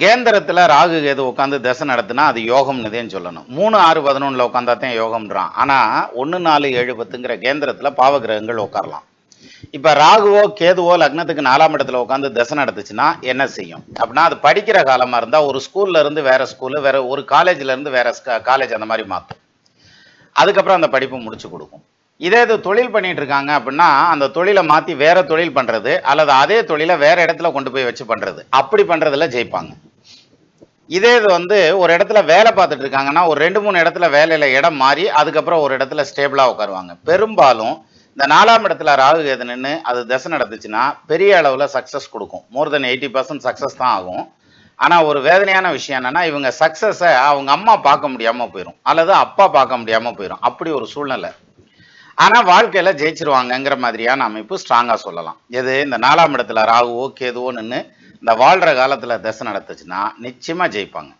கேந்திரத்துல ராகு கேது உட்காந்து தசை நடத்துனா அது யோகம்னுதேன்னு சொல்லணும். 3, 6, 11 உட்காந்தாத்தான் யோகம்ன்றான். ஆனா 1, 4, 7, 10ங்கிற கேந்திரத்துல பாவ கிரகங்கள் உட்காரலாம். இப்ப ராகுவோ கேதுவோ லக்னத்துக்கு 4ஆம் இடத்துல உட்காந்து தசை நடத்துச்சுன்னா என்ன செய்யும் அப்படின்னா, அது படிக்கிற காலமா இருந்தா ஒரு ஸ்கூல்ல இருந்து வேற ஸ்கூலு, வேற ஒரு காலேஜ்ல இருந்து வேற காலேஜ் அந்த மாதிரி மாத்தும். அதுக்கப்புறம் அந்த படிப்பு முடிச்சு கொடுக்கும். இதே இது தொழில் பண்ணிட்டு இருக்காங்க அப்படின்னா அந்த தொழிலை மாத்தி வேற தொழில் பண்றது, அல்லது அதே தொழிலை வேற இடத்துல கொண்டு போய் வச்சு பண்றது, அப்படி பண்றதுல ஜெயிப்பாங்க. இதே இது ஒரு இடத்துல வேலை பார்த்துட்டு இருக்காங்கன்னா ஒரு 2, 3 இடத்துல வேலையில இடம் மாறி அதுக்கப்புறம் ஒரு இடத்துல ஸ்டேபிளா உட்காருவாங்க. பெரும்பாலும் இந்த 4ஆம் இடத்துல ராகு கேது நின்று அது தசை நடத்துச்சுன்னா பெரிய அளவுல சக்சஸ் கொடுக்கும். மோர் தென் 80% சக்சஸ் தான் ஆகும். ஆனா ஒரு வேதனையான விஷயம் என்னன்னா, இவங்க சக்சஸை அவங்க அம்மா பார்க்க முடியாம போயிடும், அல்லது அப்பா பார்க்க முடியாம போயிடும். அப்படி ஒரு சூழ்நிலை. ஆனா வாழ்க்கையில ஜெயிச்சிருவாங்கங்கிற மாதிரியான அமைப்பு ஸ்ட்ராங்கா சொல்லலாம். எது இந்த 4ஆம் இடத்துல ராகுவோ கேதுவோ நின்று இந்த வாழ்ற காலத்துல தசை நடத்துச்சுன்னா நிச்சயமா ஜெயிப்பாங்க.